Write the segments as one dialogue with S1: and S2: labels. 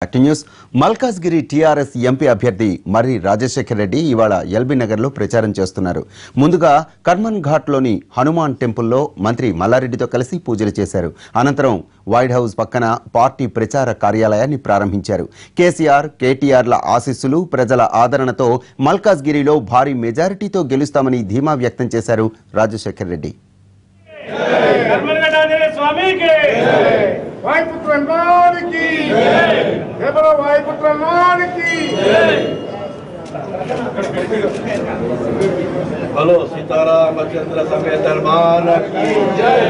S1: News Malkajgiri TRS MP అభ్యర్థి మర్రి రాజశేఖర్ రెడ్డి ఇవాళ LB నగర్లో ప్రచారం చేస్తున్నారు. ముందుగా కర్మన్ ఘాట్లోని హనుమాన్ టెంపుల్లో మంత్రి మల్లారెడ్డితో కలిసి పూజలు చేశారు. అనంతరం వైట్ హౌస్ పక్కన పార్టీ ప్రచార కార్యాలయాన్ని ప్రారంభించారు. కేసీఆర్, కేటీఆర్ల ఆశీస్సులు, ప్రజల ఆదరణతో మల్కాజ్గిరిలో భారీ మెజారిటీతో గెలుస్తామని ధీమా వ్యక్తం చేశారు రాజశేఖర్ రెడ్డి.
S2: హలో సీతారామచంద్ర సమేత హనుమాన్ की जय।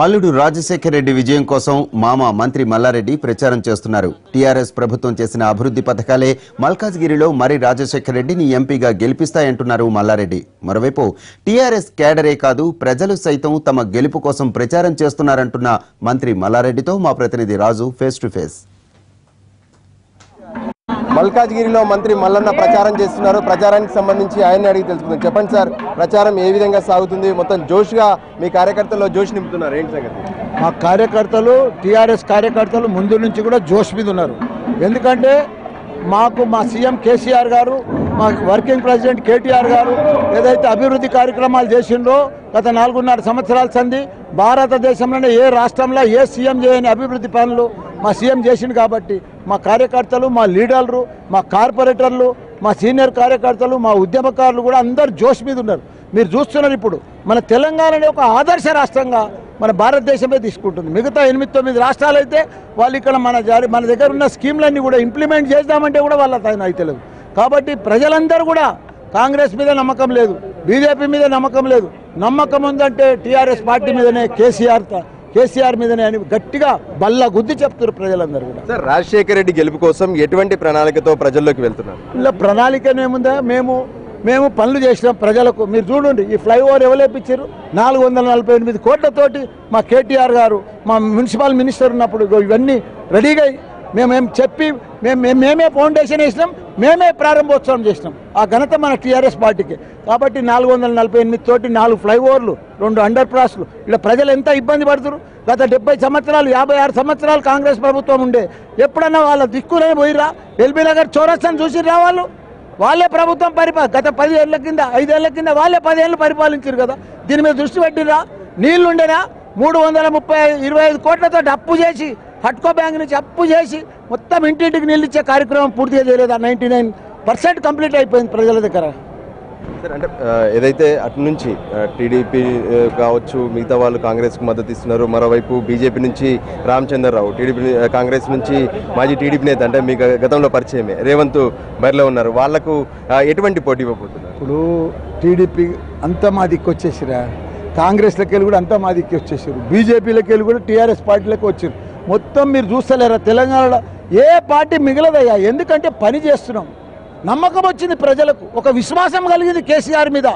S1: అల్లుడు రాజశేఖర్ రెడ్డి విజయం కోసం మామ మంత్రి మల్లారెడ్డి ప్రచారం చేస్తున్నారు. టీఆర్ఎస్ ప్రభుత్వం చేసిన అభివృద్ధి పథకాలే మల్కాజ్గిరిలో మర్రి రాజశేఖర్ రెడ్డిని ఎంపీగా గెలిపిస్తాయంటున్నారు మల్లారెడ్డి. మరోవైపు టీఆర్ఎస్ కేడరే కాదు, ప్రజలు సైతం తమ గెలుపు కోసం ప్రచారం చేస్తున్నారంటున్న మంత్రి మల్లారెడ్డితో మా ప్రతినిధి రాజు ఫేస్ టు ఫేస్.
S3: మల్కాజ్గిరిలో మంత్రి మల్లన్న ప్రచారం చేస్తున్నారు. ప్రచారానికి సంబంధించి ఆయన అడిగి తెలుసుకుందాం. చెప్పండి సార్, ప్రచారం ఏ విధంగా సాగుతుంది? మొత్తం జోష్గా మీ కార్యకర్తల్లో జోష్ నింపుతున్నారు, ఏంటి సంగతి?
S4: మా కార్యకర్తలు, టీఆర్ఎస్ కార్యకర్తలు ముందు నుంచి కూడా జోష్ మీద ఉన్నారు. ఎందుకంటే మాకు మా సీఎం కేసీఆర్ గారు, మా వర్కింగ్ ప్రెసిడెంట్ కేటీఆర్ గారు ఏదైతే అభివృద్ధి కార్యక్రమాలు చేసిండ్రో గత 4.5 సంవత్సరాల సంది భారతదేశంలోనే ఏ రాష్ట్రంలో ఏ సీఎం చేయని అభివృద్ధి పనులు మా సీఎం చేసిండు. కాబట్టి మా కార్యకర్తలు, మా లీడర్లు, మా కార్పొరేటర్లు, మా సీనియర్ కార్యకర్తలు, మా ఉద్యమకారులు కూడా అందరు జోష్ మీద ఉన్నారు. మీరు చూస్తున్నారు, ఇప్పుడు మన తెలంగాణని ఒక ఆదర్శ రాష్ట్రంగా మన భారతదేశమే తీసుకుంటుంది. మిగతా 8-9 రాష్ట్రాలు అయితే వాళ్ళు ఇక్కడ మన దగ్గర ఉన్న స్కీమ్లన్నీ కూడా ఇంప్లిమెంట్ చేద్దామంటే కూడా వాళ్ళ అయితే లేదు. కాబట్టి ప్రజలందరూ కూడా కాంగ్రెస్ మీద నమ్మకం లేదు, బీజేపీ మీద నమ్మకం లేదు. నమ్మకం ఉందంటే టీఆర్ఎస్ పార్టీ మీదనే, కేసీఆర్ మీదనే అని గట్టిగా బల్ల గుద్ది చెప్తారు ప్రజలందరూ కూడా.
S3: సార్, రాజశేఖర్ రెడ్డి గెలుపు కోసం ఎటువంటి ప్రణాళికతో ప్రజల్లోకి వెళ్తున్నారు?
S4: ఇలా ప్రణాళిక ఏముందా? మేము పనులు చేసినాం ప్రజలకు. మీరు చూడండి, ఈ ఫ్లైఓవర్ ఎవరేపించారు? 448 కోట్లతోటి మా కేటీఆర్ గారు, మా మున్సిపల్ మినిస్టర్ ఉన్నప్పుడు ఇవన్నీ రెడీగా మేమేం చెప్పి మేమే ఫౌండేషన్ వేసినాం, మేమే ప్రారంభోత్సవం చేసినాం. ఆ ఘనత మన టీఆర్ఎస్ పార్టీకి. కాబట్టి 448 తోటి 4 ఫ్లైఓవర్లు, 2 అండర్ పాస్లు. ఇలా ప్రజలు ఎంత ఇబ్బంది పడుతున్నారు. గత 70 సంవత్సరాలు, 56 సంవత్సరాలు కాంగ్రెస్ ప్రభుత్వం ఉండే. ఎప్పుడన్నా వాళ్ళ దిక్కునే పోయిరా? ఎల్బీ నగర్ చౌరస్తాను చూసిరా? వాళ్ళే ప్రభుత్వం గత 10 ఏళ్ల కింద, 5 ఏళ్ల కింద వాళ్ళే 10 ఏళ్ళు పరిపాలించారు కదా. దీని మీద దృష్టి పెట్టిరా? నీళ్లుండేనా? 325 కోట్లతో అప్పు చేసి, హట్కో బ్యాంక్ నుంచి అప్పు చేసి మొత్తం ఇంటింటికి నీళ్ళు ఇచ్చే కార్యక్రమం పూర్తిగా చేయలేదా? 99% కంప్లీట్ అయిపోయింది ప్రజల దగ్గర.
S3: సార్, అంటే ఏదైతే అటు నుంచి టీడీపీ కావచ్చు, మిగతా వాళ్ళు కాంగ్రెస్కు మద్దతు ఇస్తున్నారు. మరోవైపు బీజేపీ నుంచి రామచంద్రరావు, టీడీపీ కాంగ్రెస్ నుంచి మాజీ టీడీపీ నేత, అంటే మీకు గతంలో పరిచయమే, రేవంత్ బరిలో ఉన్నారు. వాళ్లకు ఎటువంటి పోటీ ఇవ్వబోతున్నారు?
S4: ఇప్పుడు టీడీపీ అంతా మా దిక్కు వచ్చేసిరా, కాంగ్రెస్లకి వెళ్ళి కూడా అంతా మా దిక్కు వచ్చేసారు, బీజేపీలకి వెళ్ళి కూడా టీఆర్ఎస్ పార్టీలకు వచ్చారు. మొత్తం మీరు చూస్తలేరా? తెలంగాణలో ఏ పార్టీ మిగలదయ్యా. ఎందుకంటే పని చేస్తున్నాం, నమ్మకం వచ్చింది ప్రజలకు, ఒక విశ్వాసం కలిగింది కేసీఆర్ మీద.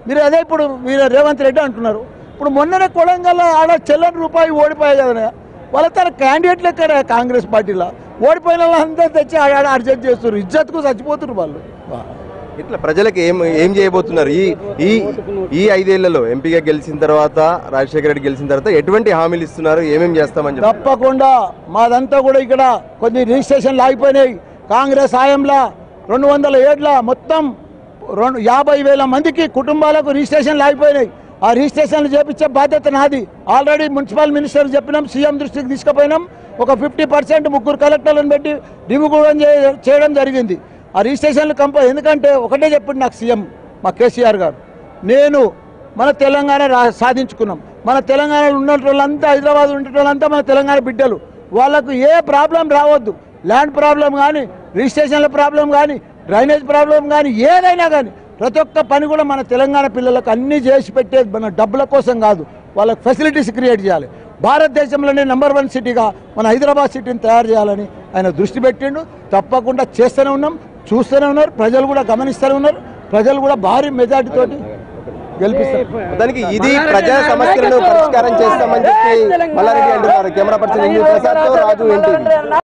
S4: మీరు అదే ఇప్పుడు మీరు రేవంత్ రెడ్డి అంటున్నారు. ఇప్పుడు మొన్ననే కొడంగల్లో ఆడ చెల్లని రూపాయి ఓడిపోయాయి కదా. వాళ్ళ తన క్యాండిడేట్లు ఎక్కడ కాంగ్రెస్ పార్టీలో ఓడిపోయిన వాళ్ళంతా తెచ్చి ఆడ అర్జెంట్ చేస్తున్నారు. ఇజ్జత్కు చచ్చిపోతున్నారు వాళ్ళు.
S3: ఇట్లా ప్రజలకు ఏం చేయబోతున్నారు? ఈ 5 ఏళ్లలో ఎంపీగా గెలిచిన తర్వాత, రాజశేఖర రెడ్డి గెలిచిన తర్వాత ఎటువంటి హామీలు ఇస్తున్నారు? ఏమేమి చేస్తామని?
S4: తప్పకుండా మాదంతా కూడా ఇక్కడ కొన్ని రిజిస్ట్రేషన్లు ఆగిపోయినాయి. కాంగ్రెస్ హయాంలో 207 మొత్తం 50,000 మందికి కుటుంబాలకు రిజిస్ట్రేషన్లు ఆగిపోయినాయి. ఆ రిజిస్ట్రేషన్లు చేపించే బాధ్యత నాది. ఆల్రెడీ మున్సిపల్ మినిస్టర్ చెప్పినాం, సీఎం దృష్టికి తీసుకుపోయినాం. ఒక 50% 3 కలెక్టర్లను పెట్టి రివ్యూ కూడా చేయడం జరిగింది. ఆ రిజిస్ట్రేషన్లు ఎందుకంటే ఒకటే చెప్పింది నాకు సీఎం మా కేసీఆర్ గారు, నేను మన తెలంగాణ సాధించుకున్నాం. మన తెలంగాణలో ఉన్న వాళ్ళంతా, హైదరాబాద్ ఉండే వాళ్ళంతా మన తెలంగాణ బిడ్డలు. వాళ్ళకు ఏ ప్రాబ్లం రావద్దు. ల్యాండ్ ప్రాబ్లం కానీ, రిజిస్ట్రేషన్ల ప్రాబ్లం కానీ, డ్రైనేజ్ ప్రాబ్లం కానీ, ఏదైనా కానీ ప్రతి ఒక్క పని కూడా మన తెలంగాణ పిల్లలకు అన్నీ చేసి పెట్టేది మన డబ్బుల కోసం కాదు, వాళ్ళకి ఫెసిలిటీస్ క్రియేట్ చేయాలి. భారతదేశంలోనే నంబర్ 1 సిటీగా మన హైదరాబాద్ సిటీని తయారు చేయాలని ఆయన దృష్టి పెట్టిండు. తప్పకుండా చేస్తూనే ఉన్నాం, చూస్తూనే ఉన్నారు, ప్రజలు కూడా గమనిస్తూనే ఉన్నారు. ప్రజలు కూడా భారీ మెజార్టీ తోటి గెలిపిస్తాం.
S3: దానికి ఇది ప్రజా సమస్యలను పరిష్కారం చేస్తామని చెప్పి మల్లారెడ్డి అంటున్నారు. కెమెరా పర్సన్ రాజు ఎన్టీవీ.